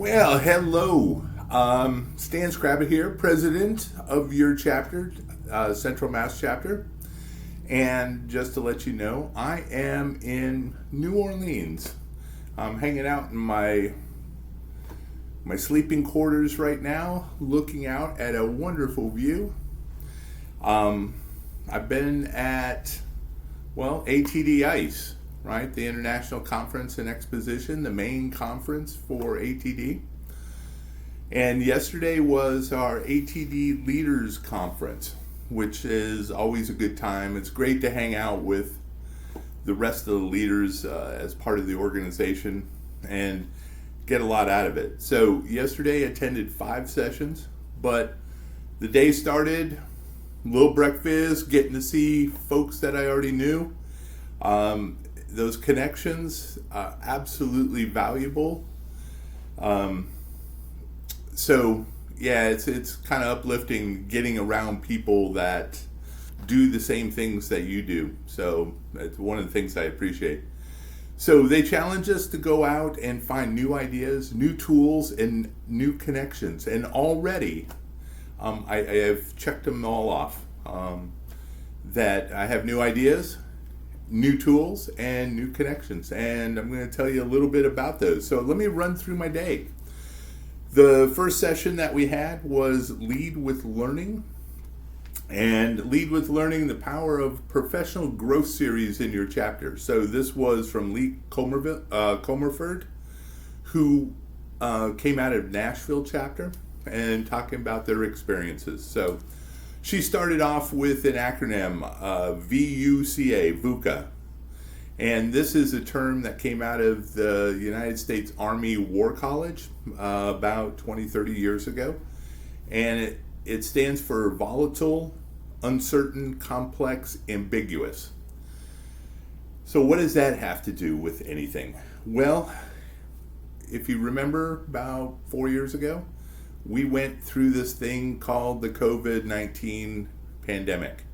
Well, hello. Stan Scrabbit here, president of your chapter, Central Mass chapter. And just to let you know, I am in New Orleans. I'm hanging out in my sleeping quarters right now, looking out at a wonderful view. I've been at, ATD ICE, right? The International Conference and Exposition, the main conference for ATD. And yesterday was our ATD Leaders Conference, which is always a good time. It's great to hang out with the rest of the leaders as part of the organization and get a lot out of it. So yesterday attended 5 sessions, but the day started, little breakfast, getting to see folks that I already knew. Those connections are absolutely valuable. It's kind of uplifting getting around people that do the same things that you do. So it's one of the things I appreciate. So they challenge us to go out and find new ideas, new tools, and new connections. And already, I have checked them all off. That I have new ideas, new tools, and new connections. And I'm going to tell you a little bit about those. So let me run through my day. The first session that we had was Lead with Learning. And Lead with Learning, the Power of Professional Growth Series in your chapter. So this was from Lee Comerford, who came out of Nashville chapter and talking about their experiences. So she started off with an acronym, VUCA. And this is a term that came out of the United States Army War College about 20, 30 years ago. And it stands for volatile, uncertain, complex, ambiguous. So what does that have to do with anything? Well, if you remember about 4 years ago, we went through this thing called the COVID-19 pandemic,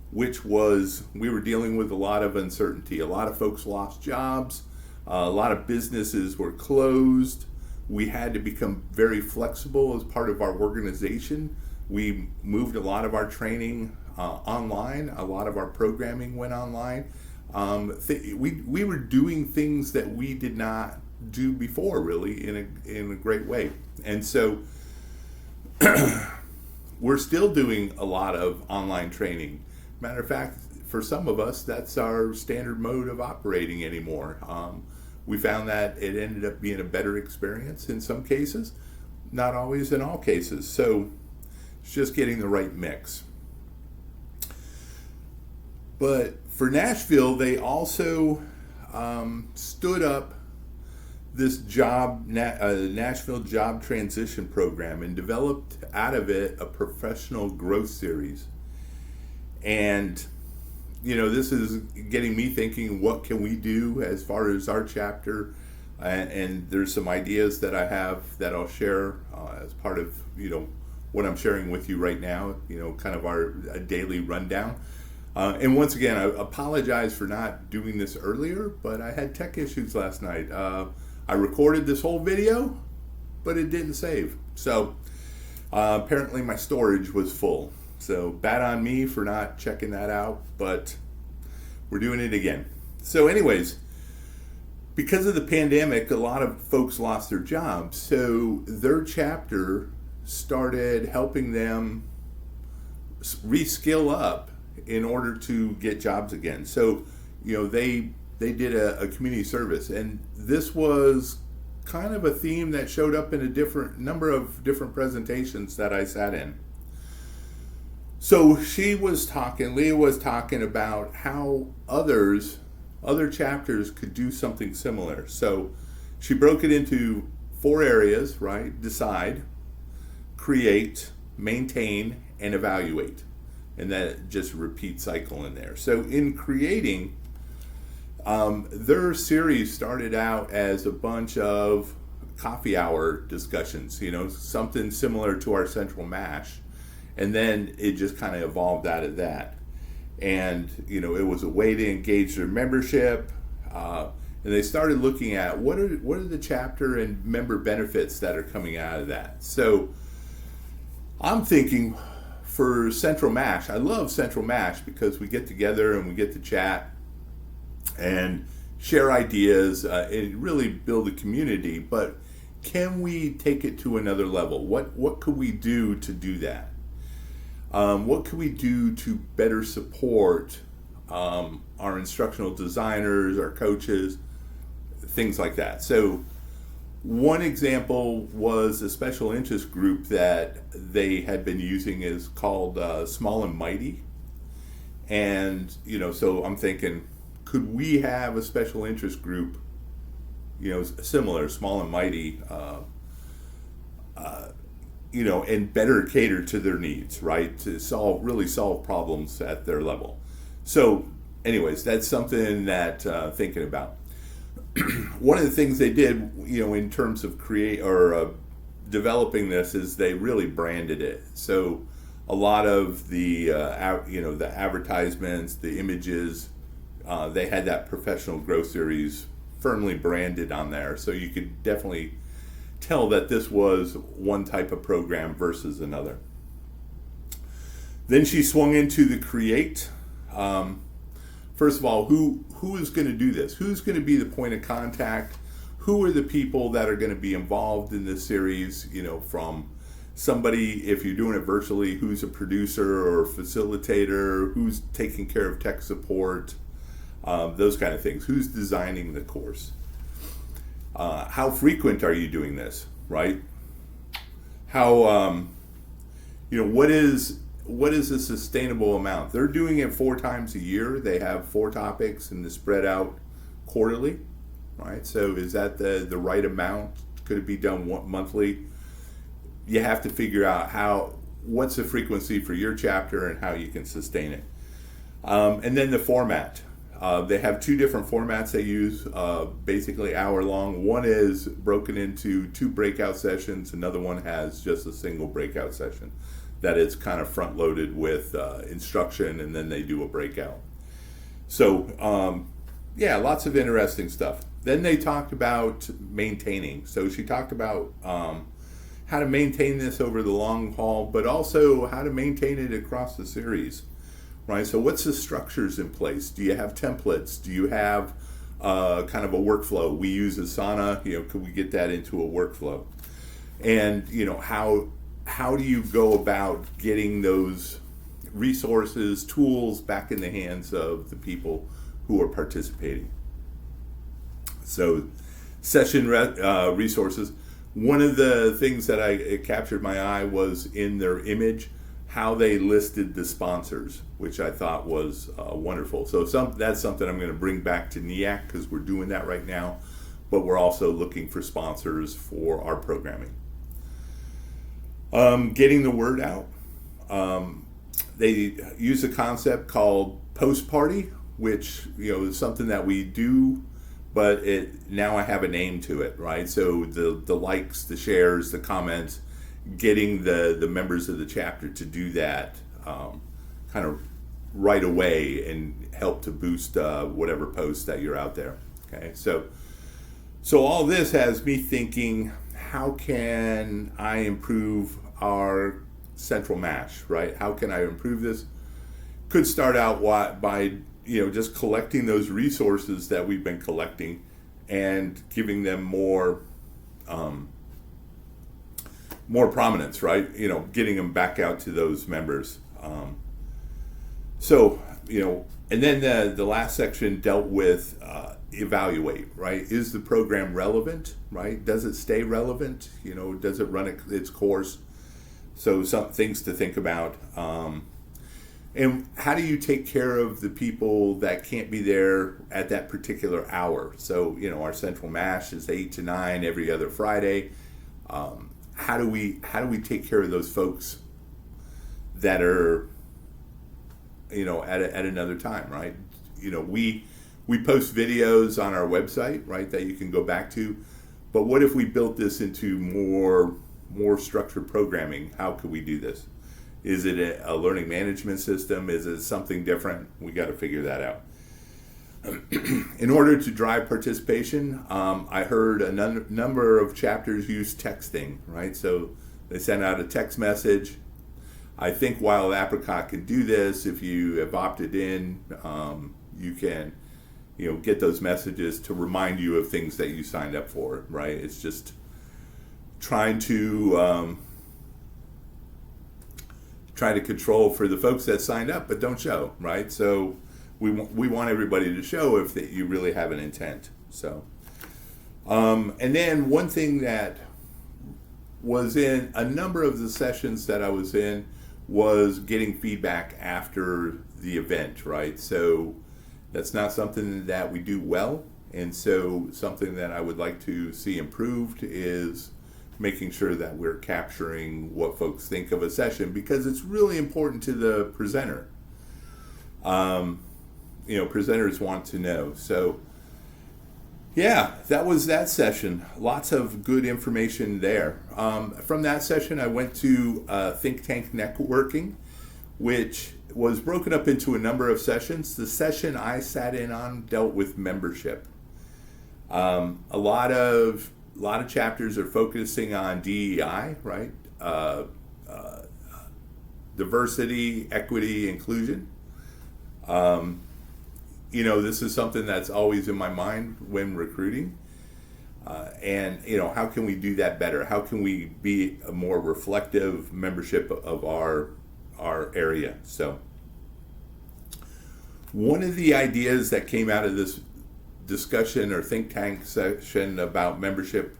which was, we were dealing with a lot of uncertainty. A lot of folks lost jobs. A lot of businesses were closed. We had to become very flexible as part of our organization. We moved a lot of our training online. A lot of our programming went online. We were doing things that we did not do before, really, in a great way. And so we're still doing a lot of online training. Matter of fact, for some of us, that's our standard mode of operating anymore. We found that it ended up being a better experience in some cases, not always in all cases. So it's just getting the right mix. But for Nashville, they also stood up this Nashville Job Transition Program and developed out of it a professional growth series. And, this is getting me thinking, what can we do as far as our chapter? And there's some ideas that I have that I'll share as part of, what I'm sharing with you right now, kind of our daily rundown. And once again, I apologize for not doing this earlier, but I had tech issues last night. I recorded this whole video, but it didn't save. So apparently my storage was full. So bad on me for not checking that out, but we're doing it again. So anyways, because of the pandemic, a lot of folks lost their jobs. So their chapter started helping them reskill up in order to get jobs again. So, they did a community service, and this was kind of a theme that showed up in a number of different presentations that I sat in. So Leah was talking about how other chapters could do something similar. So she broke it into 4 areas, right? Decide, create, maintain, and evaluate. And that just repeat cycle in there. So in creating, their series started out as a bunch of coffee hour discussions, something similar to our Central Mash. And then it just kind of evolved out of that. And, it was a way to engage their membership. And and they started looking at what are the chapter and member benefits that are coming out of that. So I'm thinking for Central MASH, I love Central MASH because we get together and we get to chat and share ideas and really build a community. But can we take it to another level? What could we do to do that? What could we do to better support our instructional designers, our coaches, things like that? So one example was a special interest group that they had been using is called Small and Mighty. And, so I'm thinking, could we have a special interest group, similar, Small and Mighty, and better cater to their needs, right? To really solve problems at their level. So anyways, that's something that thinking about. One of the things they did, in terms of developing this is they really branded it. So a lot of the, the advertisements, the images, they had that professional growth series firmly branded on there. So you could definitely tell that this was one type of program versus another. Then she swung into the create. First of all, who is going to do this? Who's going to be the point of contact? Who are the people that are going to be involved in this series? From somebody, if you're doing it virtually, who's a producer or facilitator, who's taking care of tech support, those kind of things. Who's designing the course? How frequent are you doing this, right? How, what is a sustainable amount? They're doing it 4 times a year. They have 4 topics and they spread out quarterly, right? So is that the right amount? Could it be done monthly? You have to figure out what's the frequency for your chapter and how you can sustain it. And then the format. They have 2 different formats they use, basically hour long. One is broken into 2 breakout sessions. Another one has just a single breakout session that is kind of front loaded with instruction, and then they do a breakout. So lots of interesting stuff. Then they talked about maintaining. So she talked about how to maintain this over the long haul, but also how to maintain it across the series. Right, so what's the structures in place? Do you have templates? Do you have kind of a workflow? We use Asana. Could we get that into a workflow? And how do you go about getting those resources, tools back in the hands of the people who are participating? So, session resources. One of the things that it captured my eye was in their image, how they listed the sponsors, which I thought was wonderful. So that's something I'm going to bring back to NEAC because we're doing that right now, but we're also looking for sponsors for our programming. Getting the word out. They use a concept called post party, which is something that we do, but now I have a name to it, right? So the likes, the shares, the comments, getting the members of the chapter to do that kind of right away and help to boost whatever post that you're out there. Okay, so all this has me thinking, how can I improve our Central MASH, right? How can I improve this? Could start out by just collecting those resources that we've been collecting and giving them more prominence, right? Getting them back out to those members. And then the last section dealt with evaluate, right? Is the program relevant, right? Does it stay relevant? Does it run its course? So some things to think about. And how do you take care of the people that can't be there at that particular hour? So, our Central MASH is 8 to 9 every other Friday. How do we take care of those folks that are at another time, right? We post videos on our website, right, that you can go back to, but what if we built this into more structured programming? How could we do this? Is it a learning management system? Is it something different? We got to figure that out. in order to drive participation, I heard a number of chapters use texting, right? So they send out a text message. I think while Apricot can do this, if you have opted in, you can, get those messages to remind you of things that you signed up for, right? It's just trying to control for the folks that signed up but don't show, right? So we want everybody to show if that you really have an intent. So, and then one thing that was in a number of the sessions that I was in was getting feedback after the event, right? So that's not something that we do well, and so something that I would like to see improved is making sure that we're capturing what folks think of a session, because it's really important to the presenter. Presenters want to know. So yeah, that was that session. Lots of good information there. From that session, I went to Think Tank Networking, which was broken up into a number of sessions. The session I sat in on dealt with membership. A lot of chapters are focusing on DEI, right? Diversity, equity, inclusion. This is something that's always in my mind when recruiting. And how can we do that better? How can we be a more reflective membership of our area? So one of the ideas that came out of this discussion or think tank session about membership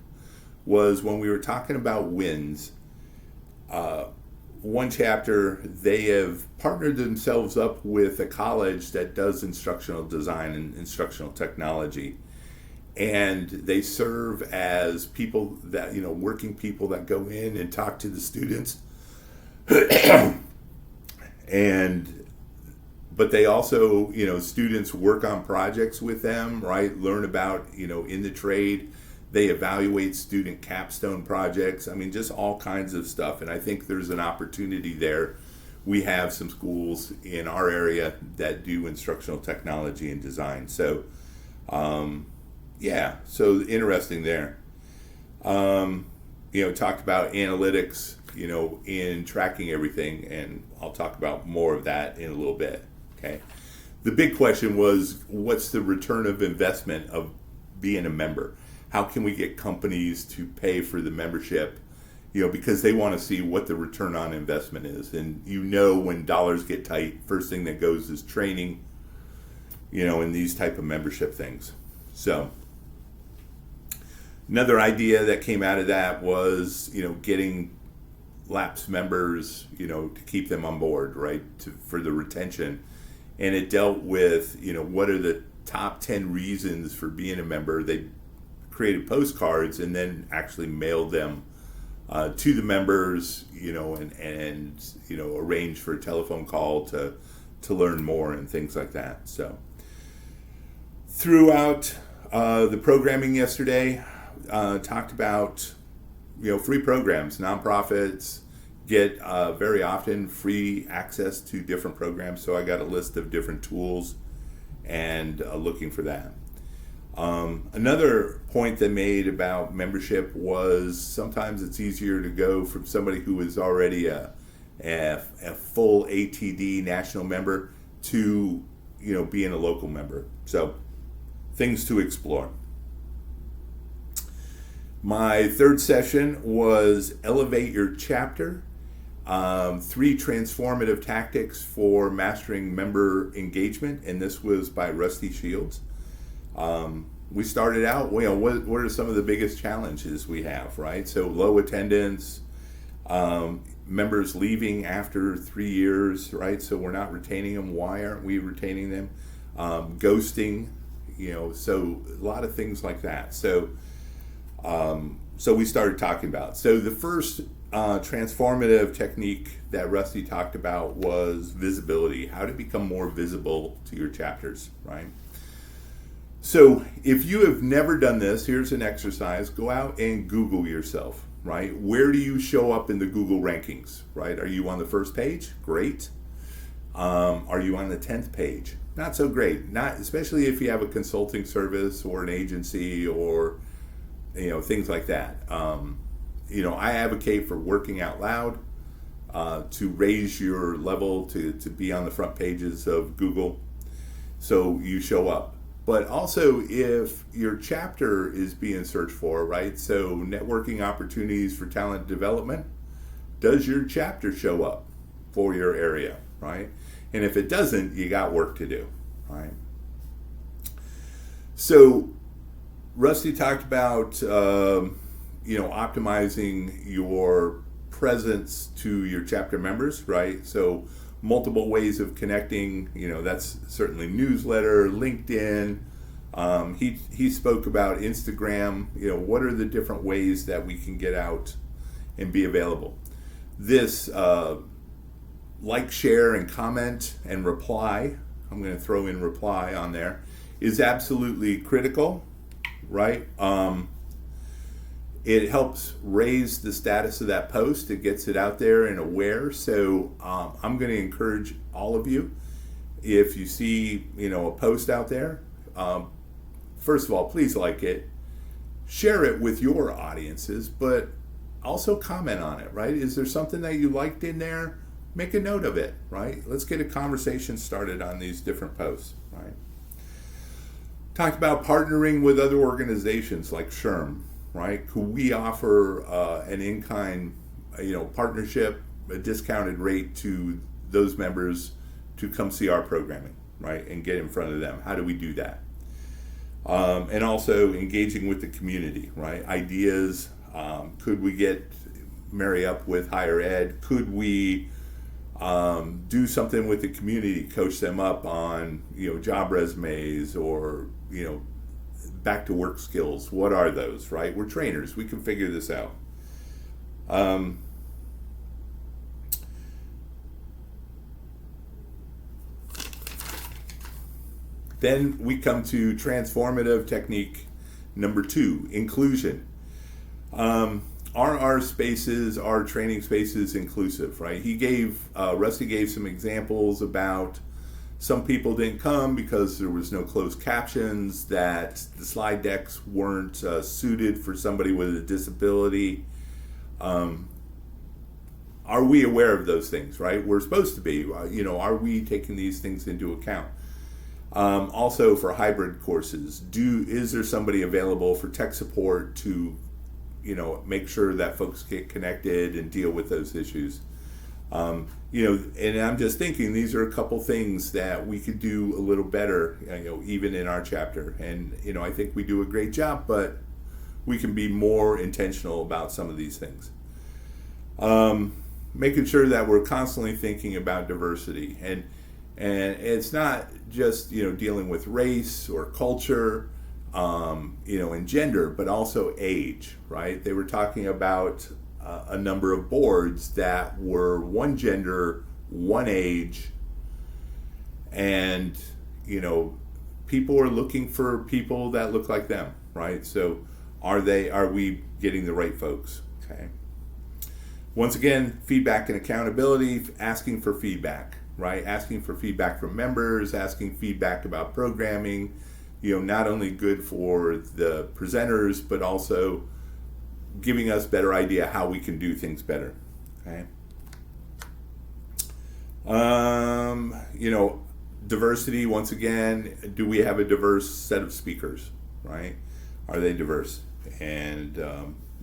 was when we were talking about wins. One chapter, they have partnered themselves up with a college that does instructional design and instructional technology. And they serve as people that, working people that go in and talk to the students. But they also, students work on projects with them, right? Learn about, in the trade. They evaluate student capstone projects. I mean, just all kinds of stuff. And I think there's an opportunity there. We have some schools in our area that do instructional technology and design. So, so interesting there. Talked about analytics, in tracking everything, and I'll talk about more of that in a little bit. Okay. The big question was, what's the return of investment of being a member? How can we get companies to pay for the membership? Because they want to see what the return on investment is. And when dollars get tight, first thing that goes is training, and these type of membership things. So another idea that came out of that was, getting lapsed members, to keep them on board, right, for the retention. And it dealt with, what are the top 10 reasons for being a member. They created postcards and then actually mailed them to the members, and arranged for a telephone call to learn more and things like that. So throughout the programming yesterday, talked about free programs. Nonprofits get very often free access to different programs, so I got a list of different tools and looking for that. Another point they made about membership was sometimes it's easier to go from somebody who is already a full ATD national member to being a local member. So things to explore. My third session was Elevate Your Chapter, 3 transformative tactics for mastering member engagement, and this was by Rusty Shields. We started out, what are some of the biggest challenges we have, right? So low attendance, members leaving after 3 years, right? So we're not retaining them. Why aren't we retaining them? Ghosting, so a lot of things like that. So we started talking about. So the first transformative technique that Rusty talked about was visibility, how to become more visible to your chapters, right? So if you have never done this, here's an exercise. Go out and Google yourself, right? Where do you show up in the Google rankings, right? Are you on the first page? Great. Are you on the 10th page? Not so great. Not especially if you have a consulting service or an agency or things like that. I advocate for working out loud to raise your level to be on the front pages of Google, so you show up. But also, if your chapter is being searched for, right? So networking opportunities for talent development, does your chapter show up for your area, right? And if it doesn't, you got work to do, right? So Rusty talked about, optimizing your presence to your chapter members, right? So multiple ways of connecting, that's certainly newsletter, LinkedIn. He spoke about Instagram. What are the different ways that we can get out and be available? This like, share, and comment, and reply, I'm going to throw in reply on there, is absolutely critical, right? It helps raise the status of that post. It gets it out there and aware. So I'm going to encourage all of you, if you see a post out there, first of all, please like it, share it with your audiences, but also comment on it, right? Is there something that you liked in there? Make a note of it, right? Let's get a conversation started on these different posts, right? Talked about partnering with other organizations like SHRM, right? Could we offer an in-kind, partnership, a discounted rate to those members to come see our programming, right? And get in front of them. How do we do that? And also engaging with the community, right? Ideas. Could we marry up with higher ed? Could we do something with the community, coach them up on, job resumes or, back to work skills? What are those, right? We're trainers. We can figure this out. Then we come to transformative technique number 2, inclusion. Are our spaces, our training spaces inclusive, right? Rusty gave some examples about some people didn't come because there was no closed captions, that the slide decks weren't suited for somebody with a disability. Are we aware of those things, right? We're supposed to be. Are we taking these things into account? Also for hybrid courses, is there somebody available for tech support to make sure that folks get connected and deal with those issues? And I'm just thinking these are a couple things that we could do a little better, even in our chapter. And, I think we do a great job, but we can be more intentional about some of these things. Making sure that we're constantly thinking about diversity. And it's not just, dealing with race or culture, and gender, but also age, right? They were talking about a number of boards that were one gender, one age, and, people are looking for people that look like them, right? So are we getting the right folks? Okay. Once again, feedback and accountability, asking for feedback, right? Asking for feedback from members, asking feedback about programming, not only good for the presenters, but also giving us better idea how we can do things better. Okay. Diversity, once again, do we have a diverse set of speakers, right? Are they diverse? And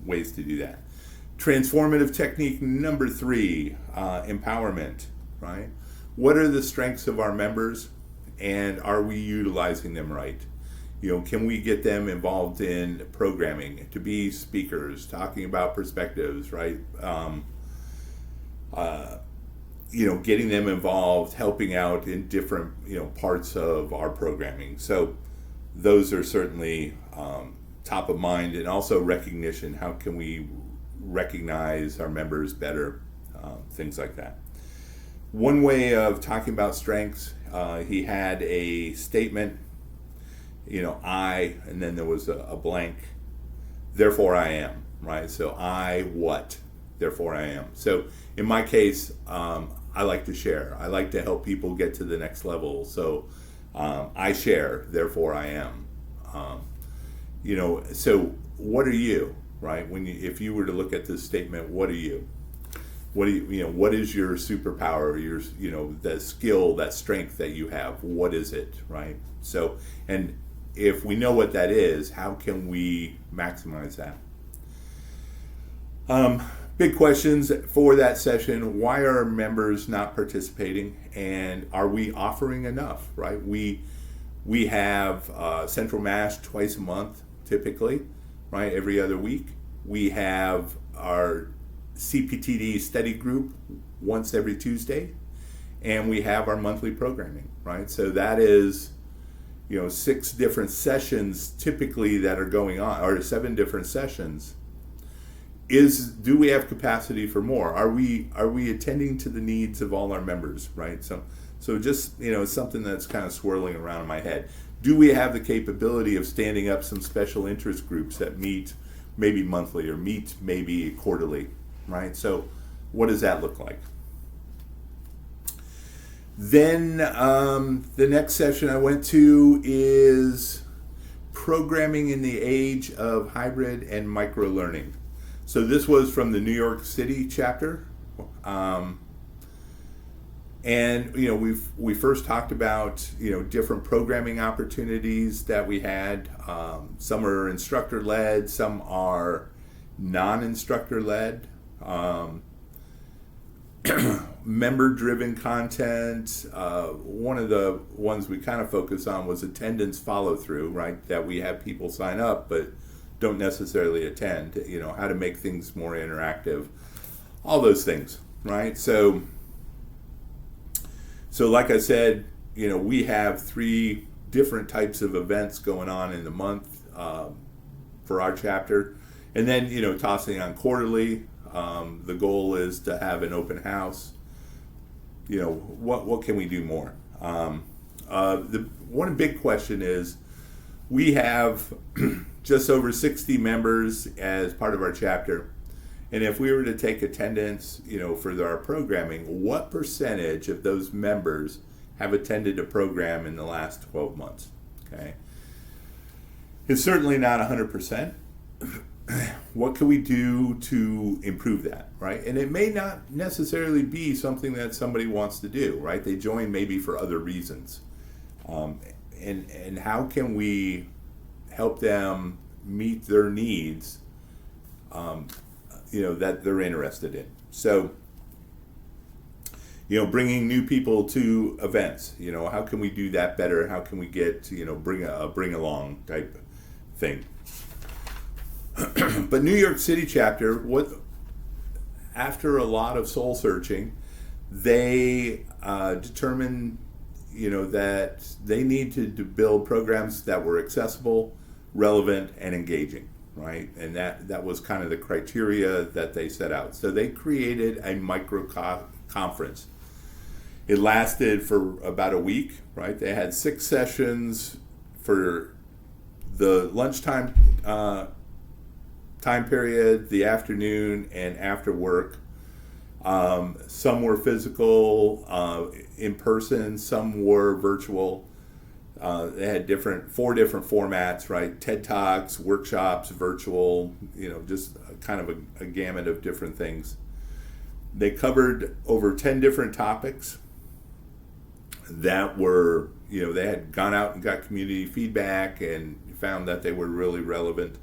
ways to do that. Transformative technique number 3, empowerment, right? What are the strengths of our members, and are we utilizing them right? Can we get them involved in programming, to be speakers, talking about perspectives, right? Getting them involved, helping out in different, parts of our programming. So those are certainly top of mind, and also recognition. How can we recognize our members better? Things like that. One way of talking about strengths, he had a statement, I, and then there was a blank, therefore I am, right? So I what? Therefore I am. So in my case, I like to share. I like to help people get to the next level. So I share, therefore I am. So what are you, right? If you were to look at this statement, what are you? What is your superpower, the skill, that strength that you have? What is it, right? So, and if we know what that is, how can we maximize that? Big questions for that session. Why are members not participating, and are we offering enough, right? We have Central Mass twice a month, typically, right? Every other week. We have our CPTD study group once every Tuesday, and we have our monthly programming, right? So that is, 6 different sessions typically that are going on, or 7 different sessions. Do we have capacity for more? Are we attending to the needs of all our members, right? So just, it's something that's kind of swirling around in my head. Do we have the capability of standing up some special interest groups that meet maybe monthly or meet maybe quarterly, right? So what does that look like? Then the next session I went to is programming in the age of hybrid and micro learning. So this was from the New York City chapter. And we first talked about different programming opportunities that we had. Some are instructor led, some are non-instructor led. Member driven content. One of the ones we kind of focus on was attendance follow through, right? That we have people sign up but don't necessarily attend. How to make things more interactive, all those things, right? So like I said, we have 3 different types of events going on in the month for our chapter. And then, tossing on quarterly. The goal is to have an open house. What can we do more? The one big question is, we have just over 60 members as part of our chapter. And if we were to take attendance, for our programming, what percentage of those members have attended a program in the last 12 months? Okay. It's certainly not 100%. What can we do to improve that, right? And it may not necessarily be something that somebody wants to do, right? They join maybe for other reasons. And how can we help them meet their needs, that they're interested in? So, bringing new people to events, how can we do that better? How can we get, bring along type thing? But New York City chapter, after a lot of soul searching, they determined, that they need to build programs that were accessible, relevant, and engaging, right? And that was kind of the criteria that they set out. So they created a micro conference. It lasted for about a week, right? They had 6 sessions for the lunchtime time period, the afternoon, and after work. Some were physical, in person, some were virtual. They had 4 different formats, right? TED Talks, workshops, virtual, just kind of a gamut of different things. They covered over 10 different topics that were, they had gone out and got community feedback and found that they were really relevant.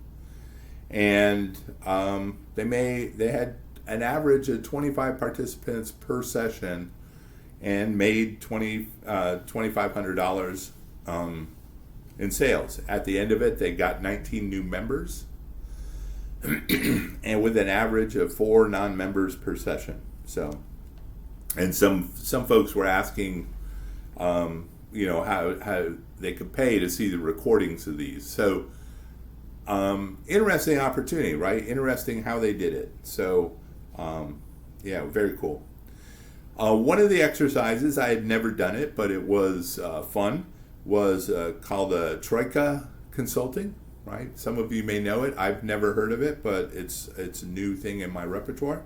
And they had an average of 25 participants per session and made $2,500 in sales. At the end of it, they got 19 new members and with an average of 4 non-members per session. So, and some folks were asking, how they could pay to see the recordings of these. So, interesting opportunity, right? Interesting how they did it. So, very cool. One of the exercises, I had never done it, but it was fun, was called Troika Consulting, right? Some of you may know it. I've never heard of it, but it's a new thing in my repertoire.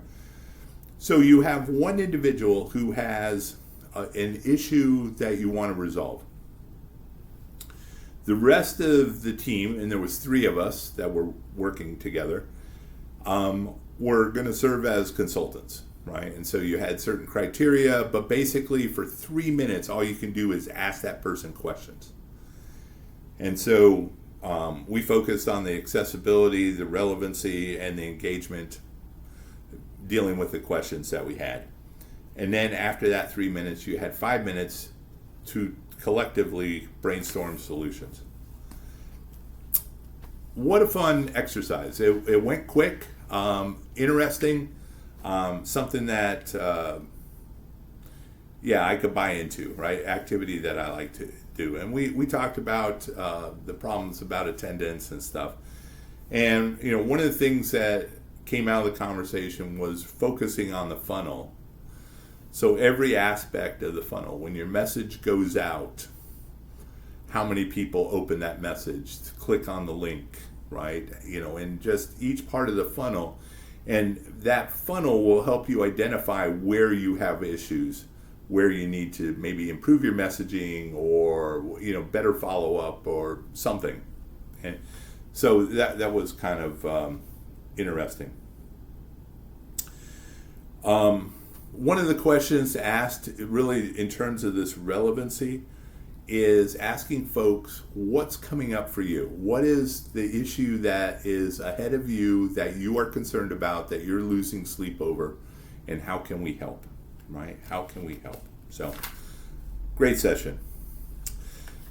So you have one individual who has an issue that you want to resolve. The rest of the team, and there was 3 of us that were working together, were going to serve as consultants, right? And so you had certain criteria, but basically for 3 minutes, all you can do is ask that person questions. And so we focused on the accessibility, the relevancy, and the engagement, dealing with the questions that we had. And then after that 3 minutes, you had 5 minutes to collectively brainstorm solutions. What a fun exercise. It went quick, interesting, something that, I could buy into, right? Activity that I like to do. And we talked about the problems about attendance and stuff. And, one of the things that came out of the conversation was focusing on the funnel. So every aspect of the funnel, when your message goes out, how many people open that message, click on the link, right? And just each part of the funnel. And that funnel will help you identify where you have issues, where you need to maybe improve your messaging or, better follow up or something. And so that was kind of interesting. One of the questions asked, really in terms of this relevancy, is asking folks what's coming up for you. What is the issue that is ahead of you that you are concerned about, that you're losing sleep over, and how can we help, right? How can we help? So, great session.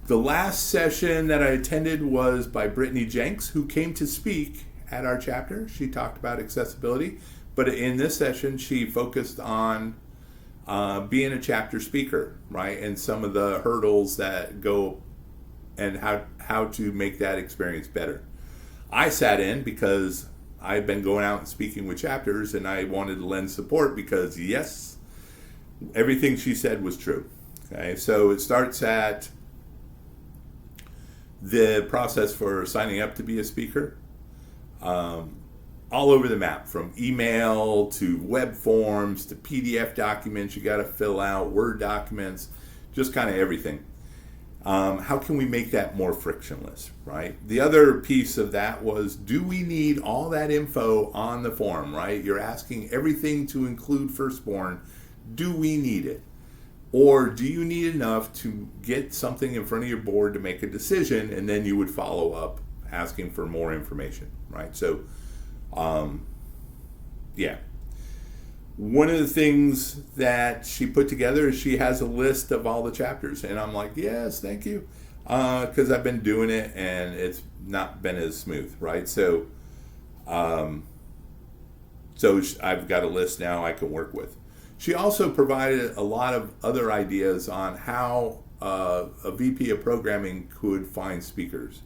The last session that I attended was by Brittany Jenks, who came to speak at our chapter. She talked about accessibility. But in this session, she focused on being a chapter speaker, right? And some of the hurdles that go and how to make that experience better. I sat in because I've been going out and speaking with chapters, and I wanted to lend support because, yes, everything she said was true. Okay, so it starts at the process for signing up to be a speaker. All over the map, from email to web forms to PDF documents you got to fill out, Word documents, just kind of everything. How can we make that more frictionless, right? The other piece of that was, do we need all that info on the form, right? You're asking everything to include firstborn. Do we need it? Or do you need enough to get something in front of your board to make a decision, and then you would follow up asking for more information, right? So, one of the things that she put together is she has a list of all the chapters, and I'm like, yes, thank you, because I've been doing it and it's not been as smooth, right? So I've got a list now I can work with. She also provided a lot of other ideas on how a VP of programming could find speakers.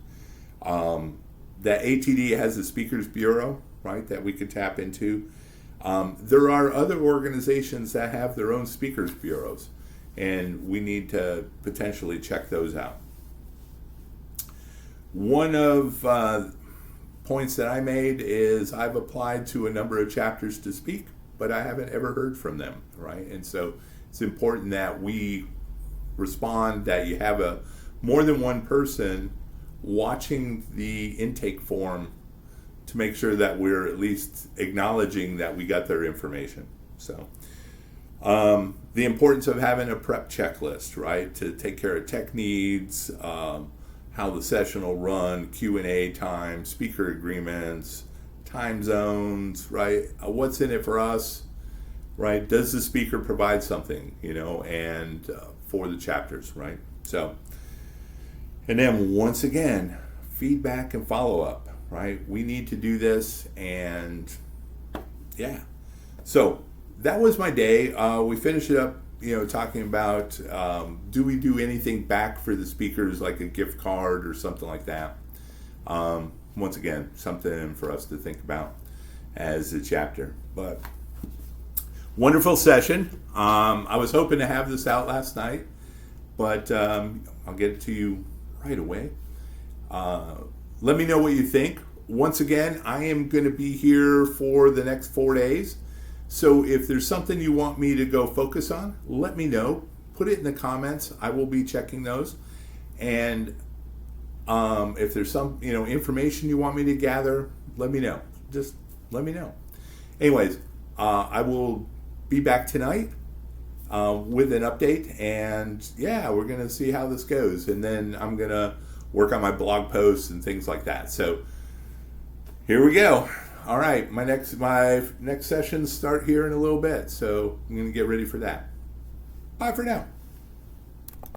That ATD has a speakers bureau, right, that we could tap into. There are other organizations that have their own speakers bureaus, and we need to potentially check those out. One of points that I made is I've applied to a number of chapters to speak, but I haven't ever heard from them, right? And so it's important that we respond, that you have more than one person watching the intake form to make sure that we're at least acknowledging that we got their information. So the importance of having a prep checklist, right, to take care of tech needs, how the session will run, Q&A time, speaker agreements, time zones, right? What's in it for us, right? Does the speaker provide something, and for the chapters, right? So, and then once again, feedback and follow-up. Right, we need to do this, and so that was my day. We finished it up, talking about do we do anything back for the speakers, like a gift card or something like that. Once again, something for us to think about as a chapter. But wonderful session. I was hoping to have this out last night, but I'll get it to you right away. Let me know what you think. Once again, I am going to be here for the next 4 days. So if there's something you want me to go focus on, let me know. Put it in the comments. I will be checking those. And if there's some information you want me to gather, let me know. Just let me know. Anyways, I will be back tonight with an update, and yeah, we're gonna see how this goes, and then I'm gonna work on my blog posts and things like that. So here we go. All right, my next sessions start here in a little bit, so I'm gonna get ready for that. Bye for now.